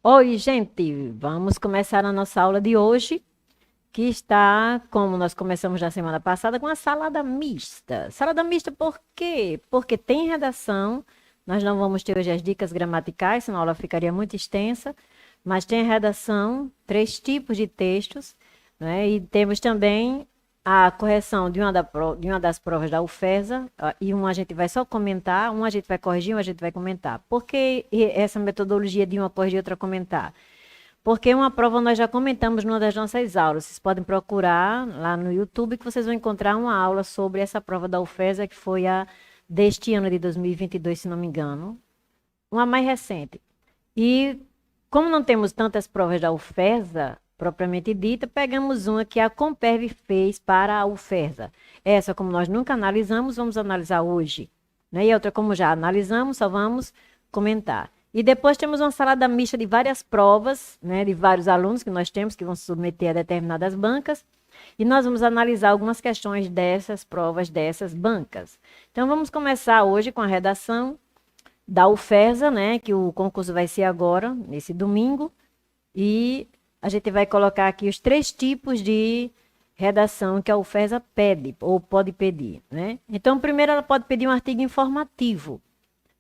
Oi, gente, vamos começar a nossa aula de hoje, que está, como nós começamos na semana passada, com a salada mista. Salada mista por quê? Porque tem redação, nós não vamos ter hoje as dicas gramaticais, senão a aula ficaria muito extensa, mas tem redação, três tipos de textos, né? E temos também a correção de uma das provas da UFESA, e uma a gente vai só comentar, uma a gente vai corrigir, uma a gente vai comentar. Por que essa metodologia de uma corrigir e outra comentar? Porque uma prova nós já comentamos numa das nossas aulas. Vocês podem procurar lá no YouTube que vocês vão encontrar uma aula sobre essa prova da UFESA, que foi a deste ano de 2022, se não me engano. Uma mais recente. E como não temos tantas provas da UFESA, propriamente dita, pegamos uma que a Comperv fez para a UFESA. Essa, como nós nunca analisamos, vamos analisar hoje. Né? E outra, como já analisamos, só vamos comentar. E depois temos uma salada mista de várias provas, né, de vários alunos que nós temos, que vão se submeter a determinadas bancas. E nós vamos analisar algumas questões dessas provas, dessas bancas. Então, vamos começar hoje com a redação da UFESA, né, que o concurso vai ser agora, nesse domingo. E a gente vai colocar aqui os três tipos de redação que a UFESA pede, ou pode pedir, né? Então, primeiro ela pode pedir um artigo informativo.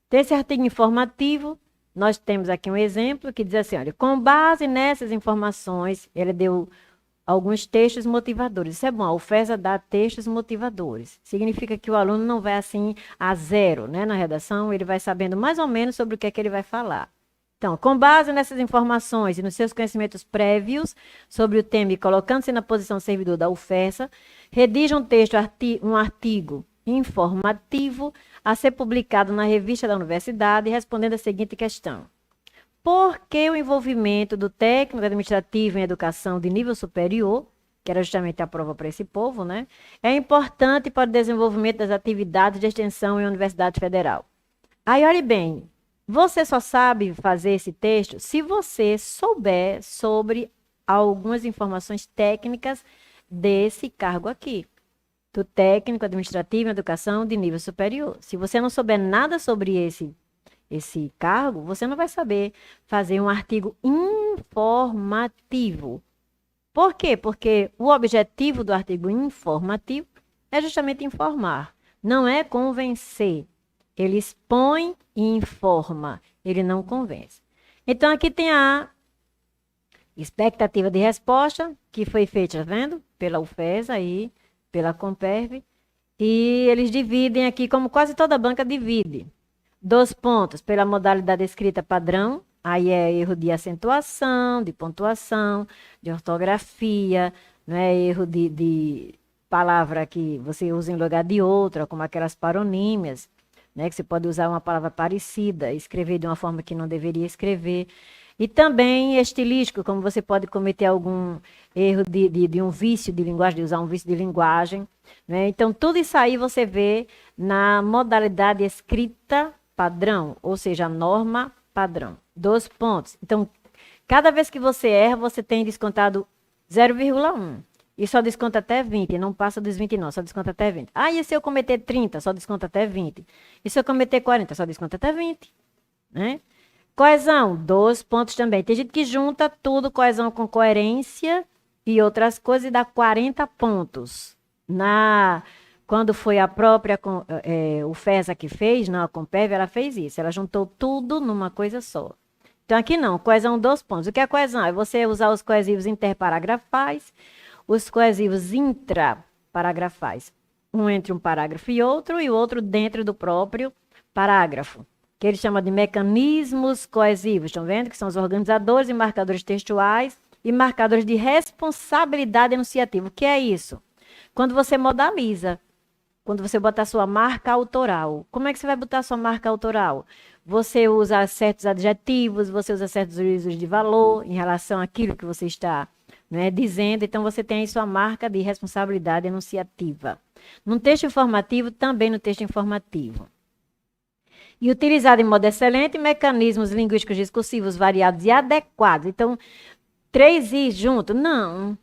Desse artigo informativo, nós temos aqui um exemplo que diz assim, olha, com base nessas informações, ele deu alguns textos motivadores. Isso é bom, a UFESA dá textos motivadores. Significa que o aluno não vai assim a zero, né, na redação, ele vai sabendo mais ou menos sobre o que é que ele vai falar. Então, com base nessas informações e nos seus conhecimentos prévios sobre o tema e colocando-se na posição servidor da UFESA, redija um texto, um artigo informativo a ser publicado na revista da universidade, respondendo a seguinte questão. Por que o envolvimento do técnico administrativo em educação de nível superior, que era justamente a prova para esse povo, né, é importante para o desenvolvimento das atividades de extensão em Universidade Federal? Aí, olhe bem, você só sabe fazer esse texto se você souber sobre algumas informações técnicas desse cargo aqui, do técnico administrativo em educação de nível superior. Se você não souber nada sobre esse cargo, você não vai saber fazer um artigo informativo. Por quê? Porque o objetivo do artigo informativo é justamente informar, não é convencer. Ele expõe e informa, ele não convence. Então, aqui tem a expectativa de resposta, que foi feita, tá vendo? Pela UFESA aí, pela Comperv, e eles dividem aqui, como quase toda banca divide. 2 pontos pela modalidade escrita padrão, aí é erro de acentuação, de pontuação, de ortografia, não é erro de palavra que você usa em lugar de outra, como aquelas paronímias, né, que você pode usar uma palavra parecida, escrever de uma forma que não deveria escrever. E também estilístico, como você pode cometer algum erro de um vício de linguagem, de usar um vício de linguagem, né? Então, tudo isso aí você vê na modalidade escrita padrão, ou seja, a norma padrão. 2 pontos. Então, cada vez que você erra, você tem descontado 0,1. E só desconta até 20, não passa dos 20 não, só desconta até 20. Ah, e se eu cometer 30, só desconta até 20. E se eu cometer 40, só desconta até 20, né? Coesão, 2 pontos também. Tem gente que junta tudo, coesão com coerência e outras coisas, e dá 40 pontos. Quando foi a própria UFESA que fez, não, a Comperv, ela fez isso. Ela juntou tudo numa coisa só. Então, aqui não, coesão, 2 pontos. O que é coesão? É você usar os coesivos interparagrafais, os coesivos intraparagrafais. Um entre um parágrafo e o outro dentro do próprio parágrafo, que ele chama de mecanismos coesivos, estão vendo? Que são os organizadores e marcadores textuais e marcadores de responsabilidade enunciativa. O que é isso? Quando você modaliza, quando você bota a sua marca autoral. Como é que você vai botar a sua marca autoral? Você usa certos adjetivos, você usa certos juízos de valor em relação àquilo que você está, né, dizendo. Então, você tem aí sua marca de responsabilidade enunciativa. Num texto informativo, também no texto informativo. E utilizado em modo excelente, mecanismos linguísticos discursivos variados e adequados. Então, 3 i junto? Não.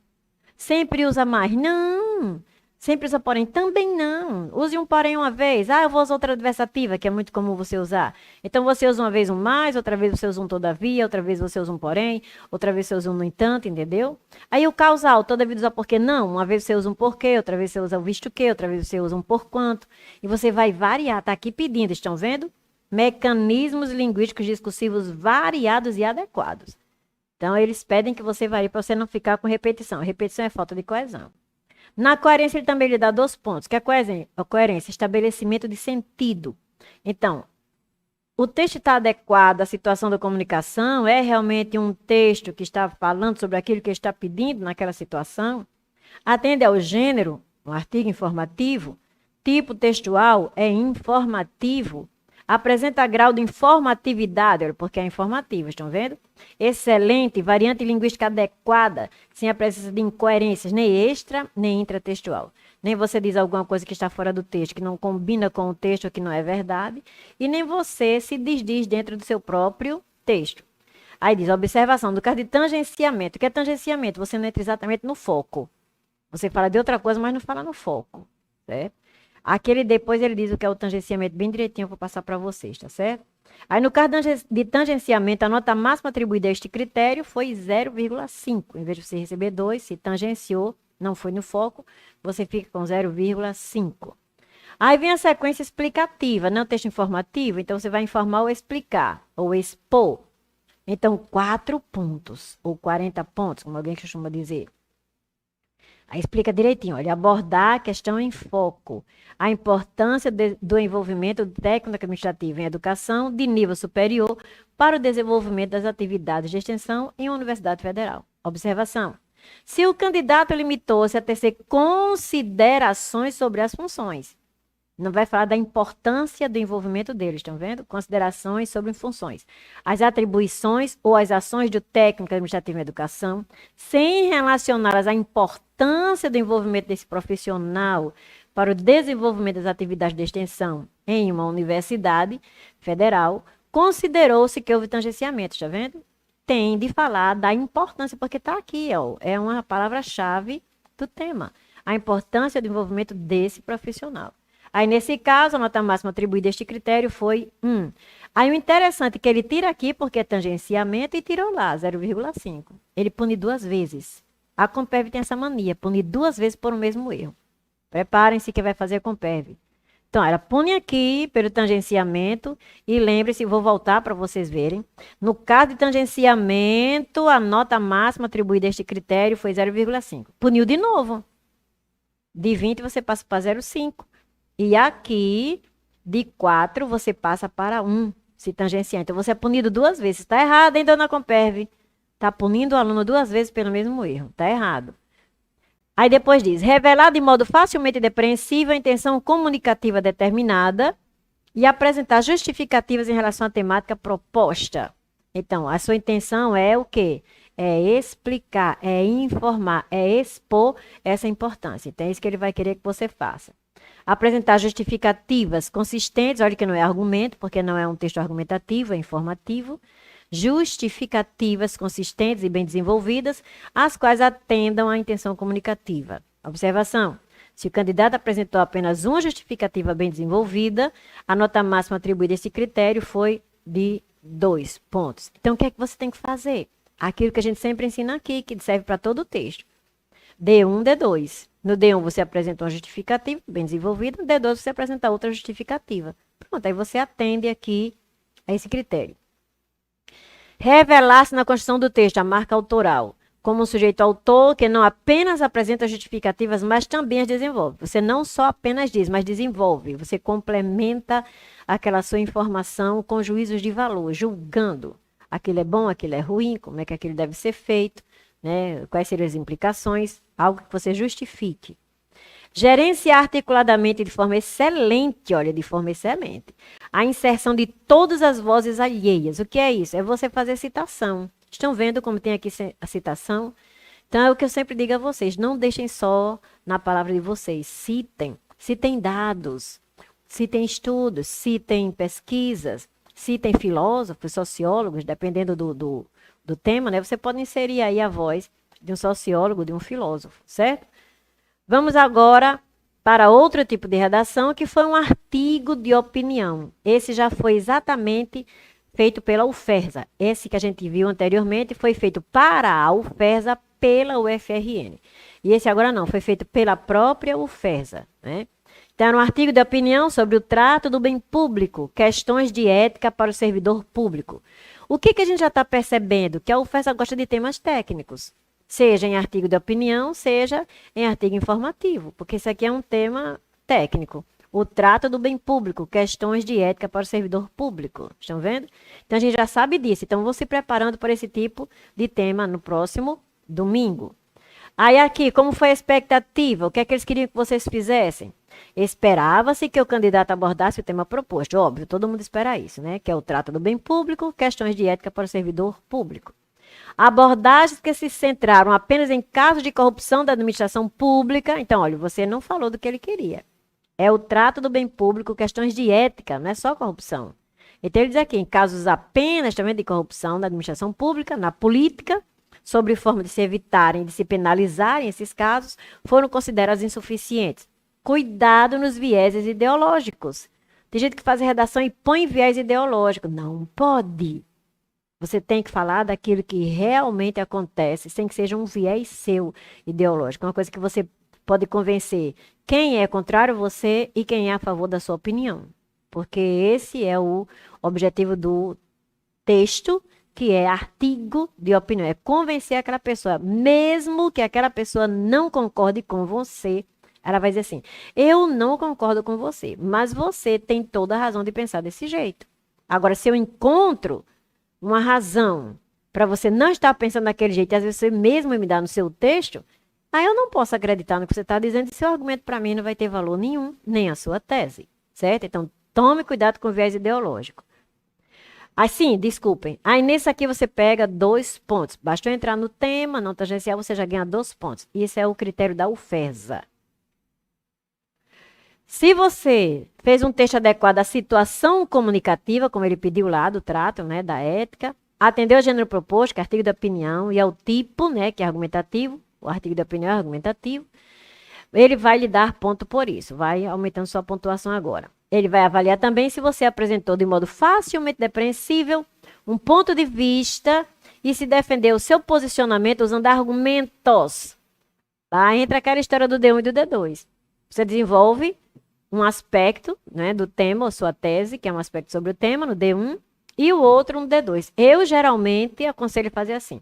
Sempre usa mais? Não. Sempre usa porém? Também não. Use um porém uma vez. Ah, eu vou usar outra adversativa, que é muito comum você usar. Então você usa uma vez um mais, outra vez você usa um todavia, outra vez você usa um porém, outra vez você usa um no entanto, entendeu? Aí o causal, toda vida usa porquê? Não. Uma vez você usa um porquê, outra vez você usa o visto que, outra vez você usa um porquanto. E você vai variar. Tá aqui pedindo, estão vendo? Mecanismos linguísticos discursivos variados e adequados. Então eles pedem que você varie para você não ficar com repetição. Repetição é falta de coesão. Na coerência, ele também lhe dá 2 pontos, que é a coerência, estabelecimento de sentido. Então, o texto está adequado à situação da comunicação? É realmente um texto que está falando sobre aquilo que ele está pedindo naquela situação? Atende ao gênero, um artigo informativo? Tipo textual é informativo? Apresenta grau de informatividade, porque é informativo, estão vendo? Excelente, variante linguística adequada, sem a presença de incoerências, nem extra, nem intratextual. Nem você diz alguma coisa que está fora do texto, que não combina com o texto, que não é verdade, e nem você se desdiz dentro do seu próprio texto. Aí diz, observação, do caso de tangenciamento. O que é tangenciamento? Você não entra exatamente no foco. Você fala de outra coisa, mas não fala no foco, certo? Aquele depois ele diz o que é o tangenciamento bem direitinho, eu vou passar para vocês, tá certo? Aí no caso de tangenciamento, a nota máxima atribuída a este critério foi 0,5. Em vez de você receber 2, se tangenciou, não foi no foco, você fica com 0,5. Aí vem a sequência explicativa, não texto informativo, então você vai informar ou explicar, ou expor. Então, 4 pontos, ou 40 pontos, como alguém costuma dizer. Aí explica direitinho, olha, abordar a questão em foco, a importância do envolvimento técnico administrativo em educação de nível superior para o desenvolvimento das atividades de extensão em uma universidade federal. Observação. Se o candidato limitou-se a tecer considerações sobre as funções, não vai falar da importância do envolvimento deles, estão vendo? Considerações sobre funções. As atribuições ou as ações do técnico administrativo em educação, sem relacioná-las à importância do envolvimento desse profissional para o desenvolvimento das atividades de extensão em uma universidade federal, considerou-se que houve tangenciamento, está vendo? Tem de falar da importância, porque está aqui, ó, é uma palavra-chave do tema. A importância do envolvimento desse profissional. Aí, nesse caso, a nota máxima atribuída a este critério foi 1. Aí, o interessante é que ele tira aqui, porque é tangenciamento, e tirou lá, 0,5. Ele pune 2 vezes. A Compev tem essa mania, punir 2 vezes por um mesmo erro. Preparem-se que vai fazer a Compev. Então, ela pune aqui pelo tangenciamento, e lembre-se, vou voltar para vocês verem. No caso de tangenciamento, a nota máxima atribuída a este critério foi 0,5. Puniu de novo. De 20, você passa para 0,5. E aqui, de 4, você passa para 1, se tangenciar. Então, você é punido 2 vezes. Está errado, hein, dona Comperv? Está punindo o aluno 2 vezes pelo mesmo erro. Está errado. Aí depois diz, revelar de modo facilmente depreensível a intenção comunicativa determinada e apresentar justificativas em relação à temática proposta. Então, a sua intenção é o quê? É explicar, é informar, é expor essa importância. Então, é isso que ele vai querer que você faça. Apresentar justificativas consistentes, olha que não é argumento, porque não é um texto argumentativo, é informativo. Justificativas consistentes e bem desenvolvidas, as quais atendam à intenção comunicativa. Observação. Se o candidato apresentou apenas uma justificativa bem desenvolvida, a nota máxima atribuída a esse critério foi de 2 pontos. Então, o que é que você tem que fazer? Aquilo que a gente sempre ensina aqui, que serve para todo o texto. D1, D2. No D1 você apresenta uma justificativa bem desenvolvida, no D2 você apresenta outra justificativa. Pronto, aí você atende aqui a esse critério. Revelar-se na construção do texto a marca autoral, como um sujeito autor que não apenas apresenta justificativas, mas também as desenvolve. Você não só apenas diz, mas desenvolve. Você complementa aquela sua informação com juízos de valor, julgando aquilo é bom, aquilo é ruim, como é que aquilo deve ser feito, né? Quais seriam as implicações, algo que você justifique. Gerenciar articuladamente de forma excelente, olha, de forma excelente, a inserção de todas as vozes alheias. O que é isso? É você fazer citação. Estão vendo como tem aqui a citação? Então, é o que eu sempre digo a vocês, não deixem só na palavra de vocês, citem. Citem dados, citem estudos, citem pesquisas, citem filósofos, sociólogos, dependendo do tema, né? Você pode inserir aí a voz de um sociólogo, de um filósofo, certo? Vamos agora para outro tipo de redação, que foi um artigo de opinião. Esse já foi exatamente feito pela UFERSA. Esse que a gente viu anteriormente foi feito para a UFERSA pela UFRN. E esse agora não, foi feito pela própria UFERSA, né? Então, era um artigo de opinião sobre o trato do bem público, questões de ética para o servidor público. O que a gente já está percebendo? Que a UFERSA gosta de temas técnicos, seja em artigo de opinião, seja em artigo informativo, porque isso aqui é um tema técnico. O trato do bem público, questões de ética para o servidor público. Estão vendo? Então, a gente já sabe disso. Então, vou se preparando para esse tipo de tema no próximo domingo. Aí aqui, como foi a expectativa? O que é que eles queriam que vocês fizessem? Esperava-se que o candidato abordasse o tema proposto. Óbvio, todo mundo espera isso, né? Que é o trato do bem público, questões de ética para o servidor público. Abordagens que se centraram apenas em casos de corrupção da administração pública. Então, olha, você não falou do que ele queria. É o trato do bem público, questões de ética, não é só corrupção. Então, ele diz aqui, em casos apenas também de corrupção da administração pública, na política, sobre forma de se evitarem, de se penalizarem esses casos, foram considerados insuficientes. Cuidado nos vieses ideológicos. Tem gente que faz redação e põe viés ideológico. Não pode. Você tem que falar daquilo que realmente acontece, sem que seja um viés seu ideológico. Uma coisa que você pode convencer quem é contrário a você e quem é a favor da sua opinião. Porque esse é o objetivo do texto, que é artigo de opinião. É convencer aquela pessoa, mesmo que aquela pessoa não concorde com você. Ela vai dizer assim, eu não concordo com você, mas você tem toda a razão de pensar desse jeito. Agora, se eu encontro uma razão para você não estar pensando daquele jeito, e às vezes você mesmo me dá no seu texto, aí eu não posso acreditar no que você está dizendo, e seu argumento para mim não vai ter valor nenhum, nem a sua tese, certo? Então, tome cuidado com o viés ideológico. Assim, desculpem. Aí nesse aqui você pega 2 pontos. Bastou entrar no tema, não tangencial, você já ganha 2 pontos. Isso é o critério da UFERSA. Se você fez um texto adequado à situação comunicativa, como ele pediu lá do trato, né, da ética, atendeu ao gênero proposto, que é artigo de opinião, e ao tipo, né, que é argumentativo, o artigo de opinião é argumentativo, ele vai lhe dar ponto por isso, vai aumentando sua pontuação agora. Ele vai avaliar também se você apresentou de modo facilmente depreensível um ponto de vista e se defendeu o seu posicionamento usando argumentos. Lá entra aquela história do D1 e do D2. Você desenvolve um aspecto, né, do tema, ou sua tese, que é um aspecto sobre o tema, no D1, e o outro no D2. Eu, geralmente, aconselho fazer assim.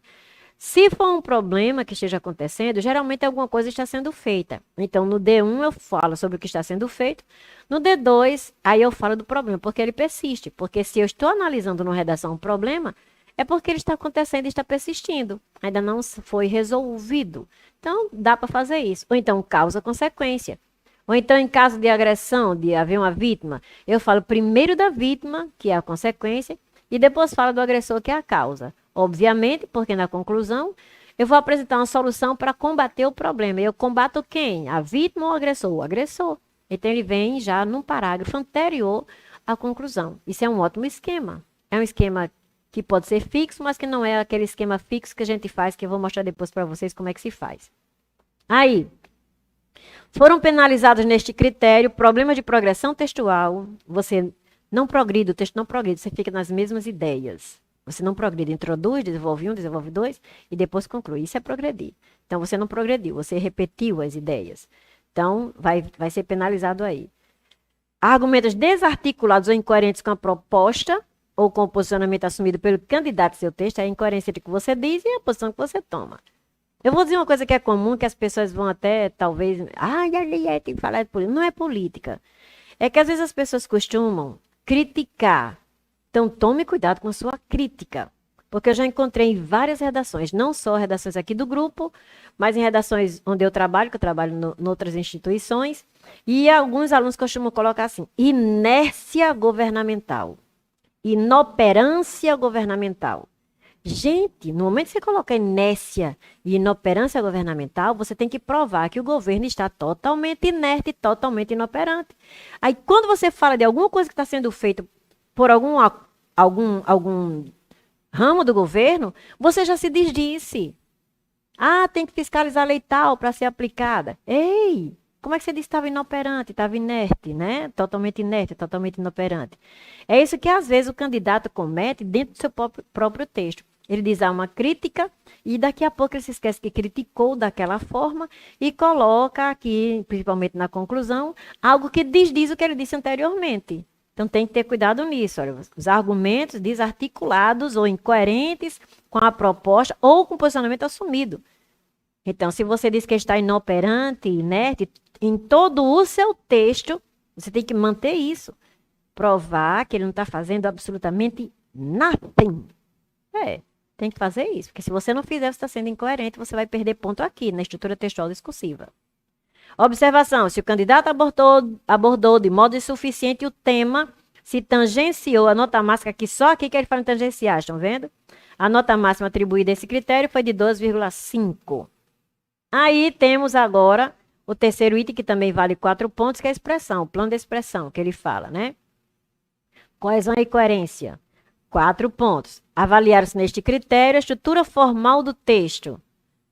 Se for um problema que esteja acontecendo, geralmente alguma coisa está sendo feita. Então, no D1 eu falo sobre o que está sendo feito. No D2, aí eu falo do problema, porque ele persiste. Porque se eu estou analisando numa redação um problema, é porque ele está acontecendo e está persistindo. Ainda não foi resolvido. Então, dá para fazer isso. Ou então, causa-consequência. Ou então, em caso de agressão, de haver uma vítima, eu falo primeiro da vítima, que é a consequência, e depois falo do agressor, que é a causa. Obviamente, porque na conclusão, eu vou apresentar uma solução para combater o problema. Eu combato quem? A vítima ou o agressor? O agressor. Então, ele vem já num parágrafo anterior à conclusão. Isso é um ótimo esquema. É um esquema que pode ser fixo, mas que não é aquele esquema fixo que a gente faz, que eu vou mostrar depois para vocês como é que se faz. Aí, foram penalizados neste critério problemas de progressão textual. Você não progride, o texto não progride, você fica nas mesmas ideias. Você não progride, introduz, desenvolve um, desenvolve dois e depois conclui. Isso é progredir. Então, você não progrediu, você repetiu as ideias. Então, vai ser penalizado aí. Argumentos desarticulados ou incoerentes com a proposta ou com o posicionamento assumido pelo candidato ao seu texto, é a incoerência entre o que você diz e a posição que você toma. Eu vou dizer uma coisa que é comum, que as pessoas vão até, talvez, tem que falar de política. Não é política. É que às vezes as pessoas costumam criticar. Então, tome cuidado com a sua crítica. Porque eu já encontrei em várias redações, não só redações aqui do grupo, mas em redações onde eu trabalho, que eu trabalho em outras instituições, e alguns alunos costumam colocar assim, inércia governamental, inoperância governamental. Gente, no momento que você coloca inércia e inoperância governamental, você tem que provar que o governo está totalmente inerte, totalmente inoperante. Aí, quando você fala de alguma coisa que está sendo feita por algum ramo do governo, você já se desdisse. Ah, tem que fiscalizar a lei tal para ser aplicada. Ei, Como é que você disse que estava inoperante, estava inerte, né? Totalmente inerte, totalmente inoperante. É isso que às vezes o candidato comete dentro do seu próprio texto. Ele diz uma crítica e daqui a pouco ele se esquece que criticou daquela forma e coloca aqui, principalmente na conclusão, algo que desdiz o que ele disse anteriormente. Então tem que ter cuidado nisso. Olha, os argumentos desarticulados ou incoerentes com a proposta ou com o posicionamento assumido. Então, se você diz que está inoperante, inerte, em todo o seu texto, você tem que manter isso. Provar que ele não está fazendo absolutamente nothing. Tem que fazer isso. Porque se você não fizer, você está sendo incoerente, você vai perder ponto aqui, na estrutura textual discursiva. Observação, se o candidato abordou de modo insuficiente o tema, se tangenciou a nota máxima, que só aqui que ele fala em tangenciar, estão vendo? A nota máxima atribuída a esse critério foi de 12,5. Aí temos agora o terceiro item, que também vale 4 pontos, que é a expressão, o plano de expressão, que ele fala, né? Coesão e coerência. 4 pontos. Avaliar-se neste critério a estrutura formal do texto.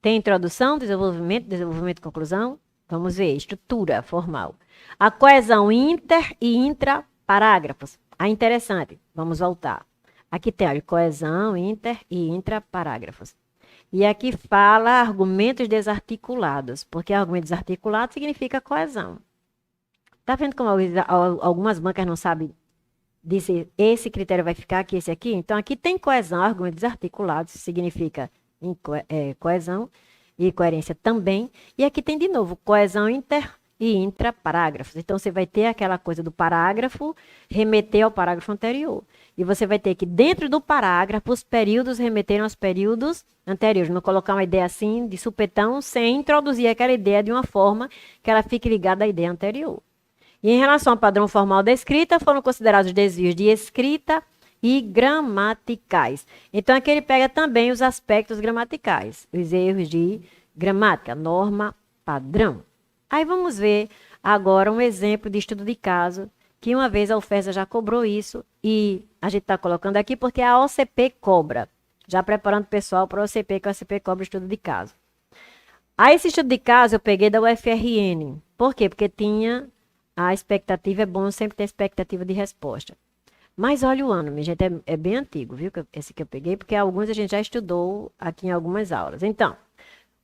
Tem introdução, desenvolvimento, conclusão? Vamos ver, estrutura formal. A coesão inter e intraparágrafos. Interessante. Vamos voltar. Aqui tem, olha, coesão, inter e intraparágrafos. E aqui fala argumentos desarticulados, porque argumento desarticulado significa coesão. Tá vendo como algumas bancas não sabem dizer esse critério vai ficar aqui, esse aqui? Então, aqui tem coesão, argumentos desarticulados, significa coesão, e coerência também. E aqui tem de novo coesão inter e intraparágrafos. Então, você vai ter aquela coisa do parágrafo remeter ao parágrafo anterior. E você vai ter que, dentro do parágrafo, os períodos remeteram aos períodos anteriores. Não colocar uma ideia assim, de supetão, sem introduzir aquela ideia de uma forma que ela fique ligada à ideia anterior. E em relação ao padrão formal da escrita, foram considerados desvios de escrita e gramaticais. Então, aqui ele pega também os aspectos gramaticais, os erros de gramática, norma, padrão. Aí vamos ver agora um exemplo de estudo de caso, que uma vez a UFESA já cobrou isso, e a gente está colocando aqui porque a OCP cobra. Já preparando o pessoal para a OCP, que a OCP cobra estudo de caso. Aí esse estudo de caso eu peguei da UFRN. Por quê? Porque tinha a expectativa, é bom sempre ter expectativa de resposta. Mas olha o ano, minha gente, é bem antigo, viu? Esse que eu peguei, porque alguns a gente já estudou aqui em algumas aulas. Então,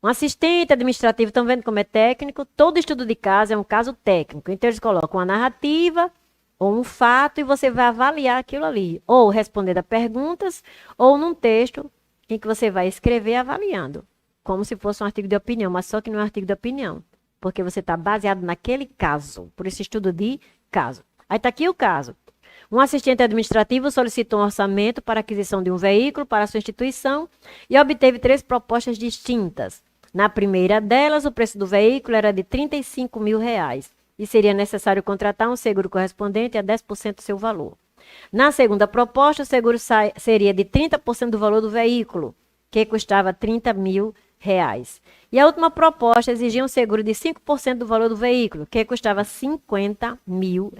um assistente administrativo, estão vendo como é técnico? Todo estudo de caso é um caso técnico. Então, eles colocam uma narrativa ou um fato e você vai avaliar aquilo ali. Ou respondendo a perguntas, ou num texto em que você vai escrever avaliando. Como se fosse um artigo de opinião, mas só que não é um artigo de opinião. Porque você está baseado naquele caso, por esse estudo de caso. Aí está aqui o caso. Um assistente administrativo solicitou um orçamento para a aquisição de um veículo para a sua instituição e obteve 3 propostas distintas. Na primeira delas, o preço do veículo era de R$35 mil e seria necessário contratar um seguro correspondente a 10% do seu valor. Na segunda proposta, o seguro seria de 30% do valor do veículo, que custava R$30 mil. E a última proposta exigia um seguro de 5% do valor do veículo, que custava R$50 mil.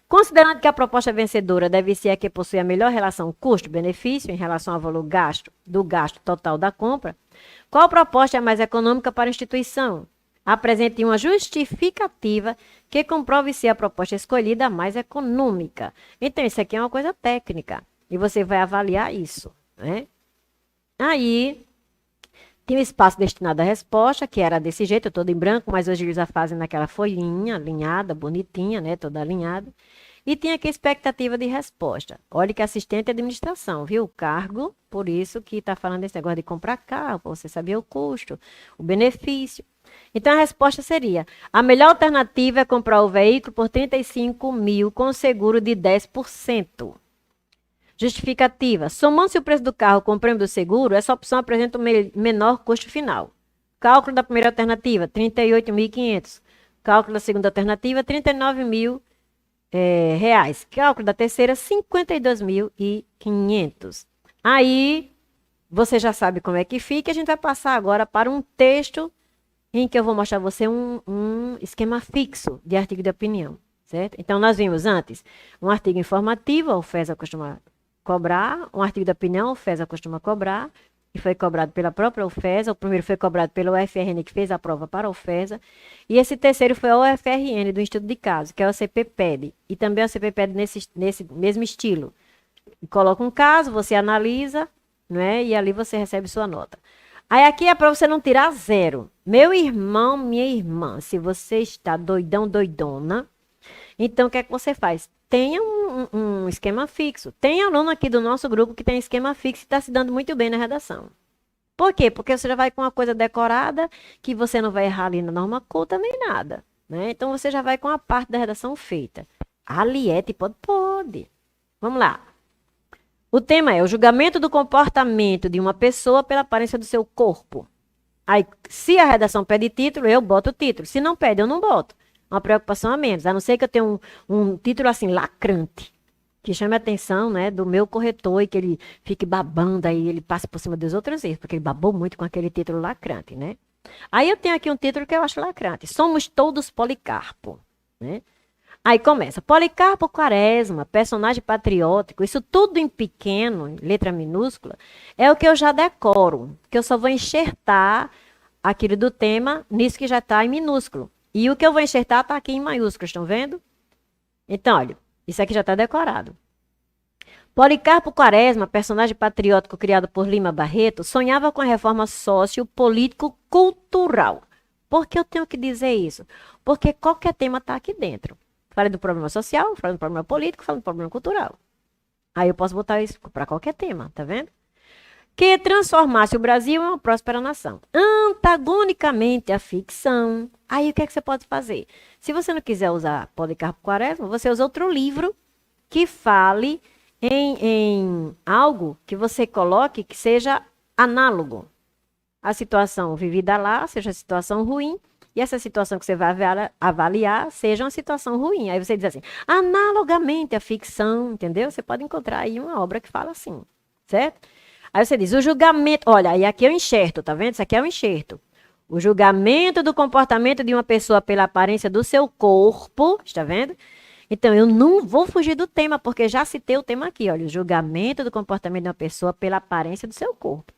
Considerando que a proposta vencedora deve ser a que possui a melhor relação custo-benefício em relação ao valor do gasto total da compra, qual proposta é mais econômica para a instituição? Apresente uma justificativa que comprove se a proposta escolhida é a mais econômica. Então, isso aqui é uma coisa técnica e você vai avaliar isso, né? Aí, tem um espaço destinado à resposta, que era desse jeito, todo em branco, mas hoje eles já fazem naquela folhinha, alinhada, bonitinha, né? Toda alinhada. E tinha aqui a expectativa de resposta. Olha que assistente de administração, viu? O cargo, por isso que está falando desse negócio de comprar carro, para você saber o custo, o benefício. Então, a resposta seria, a melhor alternativa é comprar o veículo por R$35 mil com seguro de 10%. Justificativa. Somando-se o preço do carro com o prêmio do seguro, essa opção apresenta um menor custo final. Cálculo da primeira alternativa, R$38.500. Cálculo da segunda alternativa, R$39 mil. Cálculo da terceira, R$52.500. Aí, você já sabe como é que fica. A gente vai passar agora para um texto em que eu vou mostrar a você um esquema fixo de artigo de opinião, certo? Então, nós vimos antes um artigo informativo, a UFESA costuma cobrar, um artigo de opinião, a UFESA costuma cobrar, e foi cobrado pela própria UFESA. O primeiro foi cobrado pela UFRN, que fez a prova para a UFESA. E esse terceiro foi a UFRN, do Estudo de Caso, que é o CPPED. E também o CPPED nesse mesmo estilo. Coloca um caso, você analisa, né? E ali você recebe sua nota. Aí aqui é para você não tirar zero. Meu irmão, minha irmã, se você está doidão, doidona, então o que é que você faz? Tenha um esquema fixo. Tem aluno aqui do nosso grupo que tem esquema fixo e está se dando muito bem na redação. Por quê? Porque você já vai com uma coisa decorada, que você não vai errar ali na norma culta nem nada, né? Então você já vai com a parte da redação feita. Aliete pode? Pode. Vamos lá. O tema é o julgamento do comportamento de uma pessoa pela aparência do seu corpo. Aí, se a redação pede título, eu boto o título. Se não pede, eu não boto. Uma preocupação a menos. A não ser que eu tenha um título assim, lacrante, que chame a atenção, né, do meu corretor e que ele fique babando, aí ele passe por cima dos outros erros, porque ele babou muito com aquele título lacrante, né? Aí eu tenho aqui um título que eu acho lacrante. Somos todos Policarpo, né? Aí começa, Policarpo Quaresma, personagem patriótico, isso tudo em pequeno, em letra minúscula, é o que eu já decoro, que eu só vou enxertar aquilo do tema nisso que já está em minúsculo. E o que eu vou enxertar está aqui em maiúsculo, estão vendo? Então, olha, isso aqui já está decorado. Policarpo Quaresma, personagem patriótico criado por Lima Barreto, sonhava com a reforma sociopolítico-cultural. Por que eu tenho que dizer isso? Porque qualquer tema está aqui dentro. Falei do problema social, falei do problema político, falei do problema cultural. Aí eu posso botar isso para qualquer tema, tá vendo? Que transformasse o Brasil em uma próspera nação. Antagonicamente à ficção. Aí o que é que você pode fazer? Se você não quiser usar Policarpo Quaresma, você usa outro livro que fale em algo que você coloque que seja análogo. A situação vivida lá seja a situação ruim, e essa situação que você vai avaliar seja uma situação ruim. Aí você diz assim, analogamente à ficção, entendeu? Você pode encontrar aí uma obra que fala assim, certo? Aí você diz, o julgamento, olha, aí aqui é o enxerto, tá vendo? Isso aqui é o enxerto. O julgamento do comportamento de uma pessoa pela aparência do seu corpo, está vendo? Então, eu não vou fugir do tema, porque já citei o tema aqui, olha, o julgamento do comportamento de uma pessoa pela aparência do seu corpo.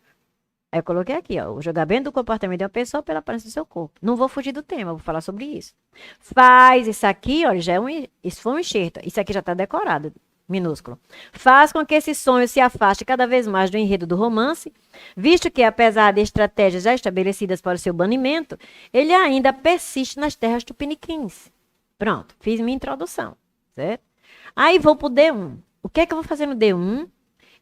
Aí eu coloquei aqui, ó, o julgamento do comportamento de uma pessoa pela aparência do seu corpo. Não vou fugir do tema, vou falar sobre isso. Faz isso aqui, olha, já é isso foi um enxerto. Isso aqui já está decorado, minúsculo. Faz com que esse sonho se afaste cada vez mais do enredo do romance, visto que, apesar de estratégias já estabelecidas para o seu banimento, ele ainda persiste nas terras tupiniquins. Pronto, fiz minha introdução, certo? Aí vou para o D1. O que é que eu vou fazer no D1?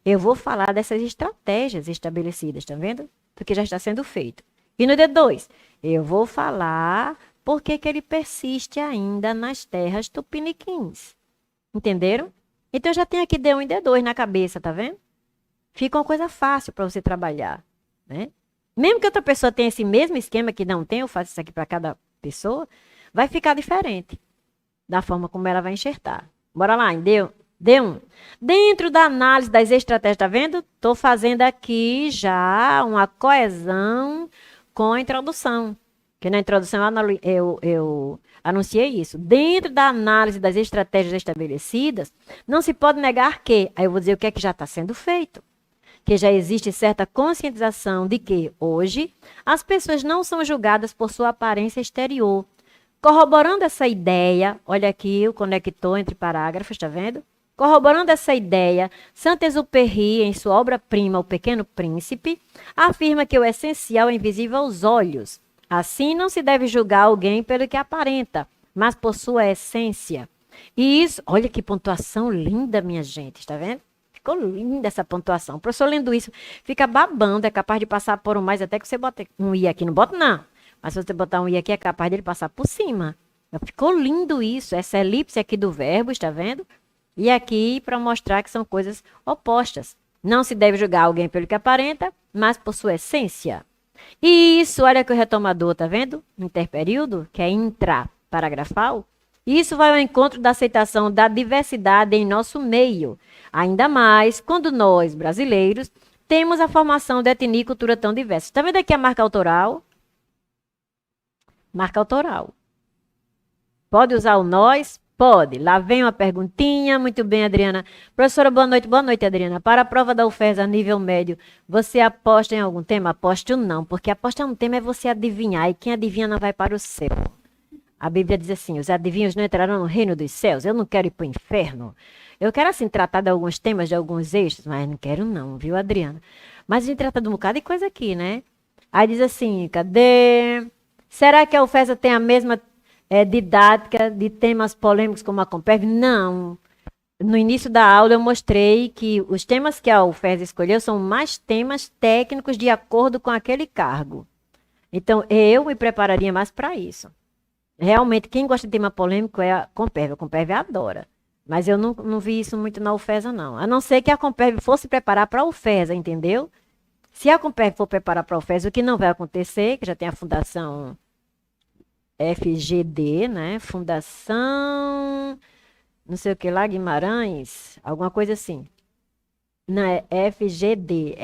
Eu vou falar dessas estratégias estabelecidas, tá vendo? Do que já está sendo feito. E no D2, eu vou falar por que ele persiste ainda nas terras tupiniquins. Entenderam? Então, eu já tenho aqui D1 e D2 na cabeça, tá vendo? Fica uma coisa fácil para você trabalhar, né? Mesmo que outra pessoa tenha esse mesmo esquema que não tem, eu faço isso aqui para cada pessoa, vai ficar diferente da forma como ela vai enxertar. Bora lá, D1. Dentro da análise das estratégias, tá vendo? Estou fazendo aqui já uma coesão com a introdução. Que na introdução eu anunciei isso. Dentro da análise das estratégias estabelecidas, não se pode negar que, aí eu vou dizer o que é que já está sendo feito. Que já existe certa conscientização de que, hoje, as pessoas não são julgadas por sua aparência exterior. Corroborando essa ideia, olha aqui o conector entre parágrafos, tá vendo? Corroborando essa ideia, Saint-Exupéry, em sua obra-prima O Pequeno Príncipe, afirma que o essencial é invisível aos olhos. Assim, não se deve julgar alguém pelo que aparenta, mas por sua essência. E isso, olha que pontuação linda, minha gente, está vendo? Ficou linda essa pontuação. O professor lendo isso fica babando, é capaz de passar por um mais, até que você bota um i aqui, não bota não. Mas se você botar um i aqui, é capaz dele passar por cima. Ficou lindo isso, essa elipse aqui do verbo, está vendo? E aqui para mostrar que são coisas opostas. Não se deve julgar alguém pelo que aparenta, mas por sua essência. E isso, olha que o retomador, tá vendo? Interperíodo, que é intraparagrafal. Isso vai ao encontro da aceitação da diversidade em nosso meio. Ainda mais quando nós, brasileiros, temos a formação de etnia e cultura tão diversa. Tá vendo aqui a marca autoral? Marca autoral. Pode usar o nós, Pode. Lá vem uma perguntinha. Muito bem, Adriana. Professora, boa noite. Boa noite, Adriana. Para a prova da UFES a nível médio, você aposta em algum tema? Aposto não, porque apostar no tema é você adivinhar, e quem adivinha não vai para o céu. A Bíblia diz assim, os adivinhos não entrarão no reino dos céus. Eu não quero ir para o inferno. Eu quero, assim, tratar de alguns temas, de alguns eixos, mas não quero não, viu, Adriana? Mas a gente trata de um bocado de coisa aqui, né? Aí diz assim, cadê? Será que a UFES tem a mesma didática de temas polêmicos como a Comperv? Não. No início da aula eu mostrei que os temas que a UFES escolheu são mais temas técnicos de acordo com aquele cargo. Então, eu me prepararia mais para isso. Realmente, quem gosta de tema polêmico é a Comperv. A Comperv adora. Mas eu não vi isso muito na UFESA, não. A não ser que a Comperv fosse preparar para a UFESA, entendeu? Se a Comperv for preparar para a UFESA, o que não vai acontecer, que já tem a Fundação FGD, né? Fundação, não sei o que lá, Guimarães, alguma coisa assim. Não, é FGD,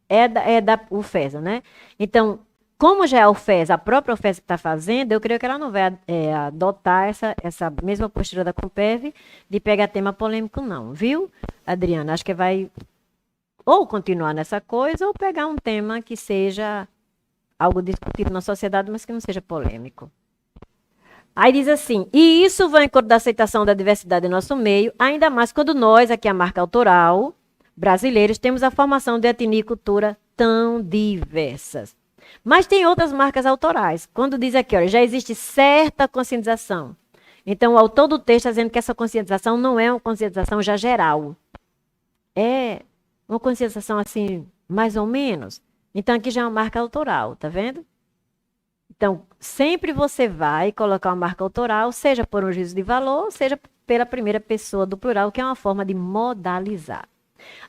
é da UFESA, né? Então, como já é a UFES, a própria UFES que está fazendo, eu creio que ela não vai adotar essa mesma postura da Comperv de pegar tema polêmico, não, viu, Adriana? Acho que vai ou continuar nessa coisa ou pegar um tema que seja algo discutido na sociedade, mas que não seja polêmico. Aí diz assim, e isso vai em conta da aceitação da diversidade em nosso meio, ainda mais quando nós, aqui a marca autoral, brasileiros, temos a formação de etnia e cultura tão diversas. Mas tem outras marcas autorais. Quando diz aqui, olha, já existe certa conscientização. Então, o autor do texto está dizendo que essa conscientização não é uma conscientização já geral. É uma conscientização assim, mais ou menos. Então, aqui já é uma marca autoral, tá vendo? Então, sempre você vai colocar uma marca autoral, seja por um juízo de valor, seja pela primeira pessoa do plural, que é uma forma de modalizar.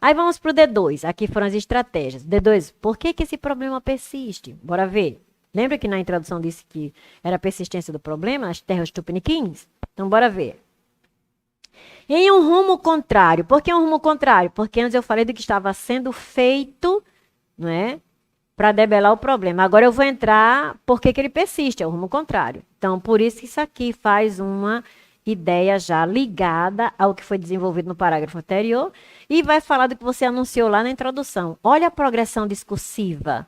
Aí vamos para o D2. Aqui foram as estratégias. D2, por que esse problema persiste? Bora ver. Lembra que na introdução disse que era a persistência do problema, as terras tupiniquins? Então, bora ver. Em um rumo contrário. Por que um rumo contrário? Porque antes eu falei do que estava sendo feito, não é? Para debelar o problema. Agora eu vou entrar porque que ele persiste, é o rumo contrário. Então, por isso que isso aqui faz uma ideia já ligada ao que foi desenvolvido no parágrafo anterior e vai falar do que você anunciou lá na introdução. Olha a progressão discursiva.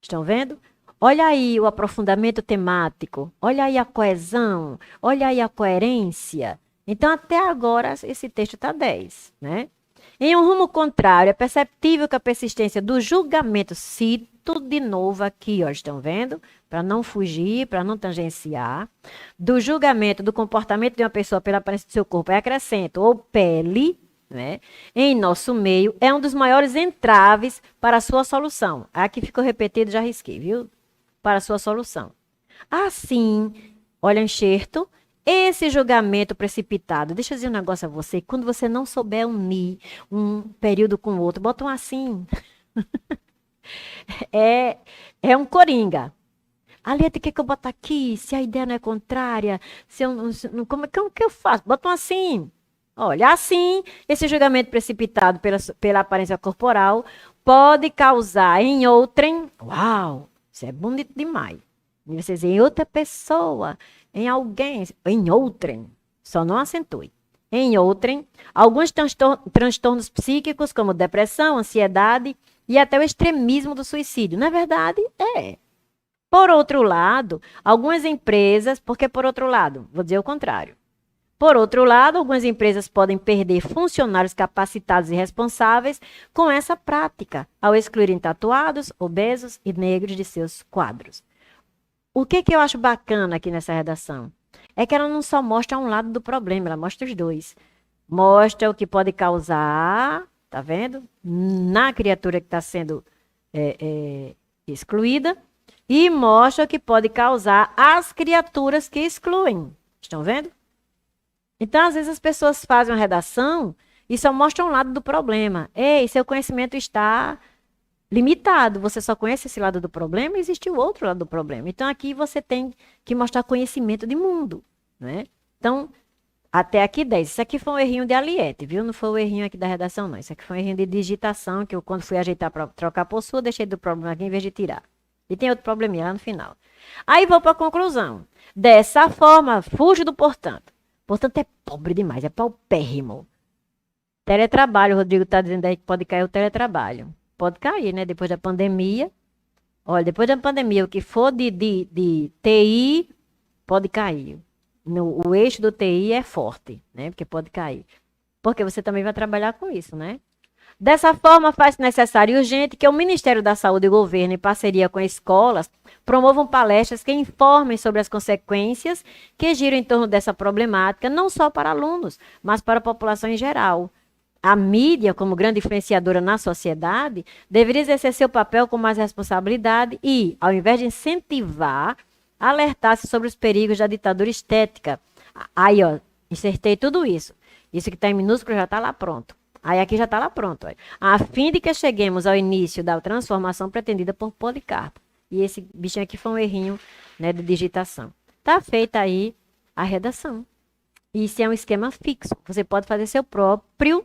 Estão vendo? Olha aí o aprofundamento temático. Olha aí a coesão. Olha aí a coerência. Então, até agora, esse texto está 10, né? Em um rumo contrário, é perceptível que a persistência do julgamento, cito de novo aqui, ó, estão vendo? Para não fugir, para não tangenciar, do julgamento do comportamento de uma pessoa pela aparência do seu corpo, é acrescento, ou pele, né? Em nosso meio, é um dos maiores entraves para a sua solução. Aqui ficou repetido, já risquei, viu? Para a sua solução. Assim, olha o enxerto. Esse julgamento precipitado, deixa eu dizer um negócio a você, quando você não souber unir um período com o outro, bota um assim. é um coringa. A letra que eu boto aqui, se a ideia não é contrária, se eu não como que eu faço? Bota um assim. Olha, assim, esse julgamento precipitado pela aparência corporal pode causar em outrem, uau, isso é bonito demais. E você dizer, em outra pessoa, em alguém, em outrem, só não acentue. Em outrem, alguns transtornos psíquicos, como depressão, ansiedade e até o extremismo do suicídio. Na verdade, é. Por outro lado, algumas empresas, porque por outro lado, vou dizer o contrário. Por outro lado, algumas empresas podem perder funcionários capacitados e responsáveis com essa prática, ao excluírem tatuados, obesos e negros de seus quadros. O que eu acho bacana aqui nessa redação? É que ela não só mostra um lado do problema, ela mostra os dois. Mostra o que pode causar, tá vendo? Na criatura que está sendo excluída. E mostra o que pode causar às criaturas que excluem. Estão vendo? Então, às vezes, as pessoas fazem uma redação e só mostram um lado do problema. Ei, seu conhecimento está limitado, você só conhece esse lado do problema, existe o outro lado do problema. Então, aqui você tem que mostrar conhecimento de mundo, né? Então, até aqui 10. Isso aqui foi um errinho de Aliette, viu? Não foi o errinho aqui da redação, não. Isso aqui foi um errinho de digitação, que eu, quando fui ajeitar para trocar por sua, deixei do problema aqui em vez de tirar. E tem outro probleminha lá no final. Aí vou para a conclusão. Dessa forma, fujo do portanto. Portanto, é pobre demais, é paupérrimo. Teletrabalho, o Rodrigo está dizendo aí que pode cair o teletrabalho. Pode cair, né? Depois da pandemia. Olha, depois da pandemia, o que for de TI, pode cair. O eixo do TI é forte, né? Porque pode cair. Porque você também vai trabalhar com isso, né? Dessa forma, faz necessário e urgente que o Ministério da Saúde e o governo, em parceria com escolas, promovam palestras que informem sobre as consequências que giram em torno dessa problemática, não só para alunos, mas para a população em geral. A mídia, como grande influenciadora na sociedade, deveria exercer seu papel com mais responsabilidade e, ao invés de incentivar, alertar-se sobre os perigos da ditadura estética. Aí, ó, insertei tudo isso. Isso que está em minúsculo já está lá pronto. Aí aqui já está lá pronto. Ó. A fim de que cheguemos ao início da transformação pretendida por Policarpo. E esse bichinho aqui foi um errinho, né, de digitação. Está feita aí a redação. Isso é um esquema fixo. Você pode fazer seu próprio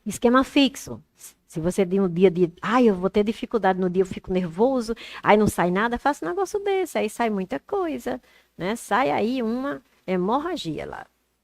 esquema fixo. Se você tem um dia de, eu vou ter dificuldade no dia, eu fico nervoso, aí não sai nada, faça um negócio desse, aí sai muita coisa, né? Sai aí uma hemorragia lá.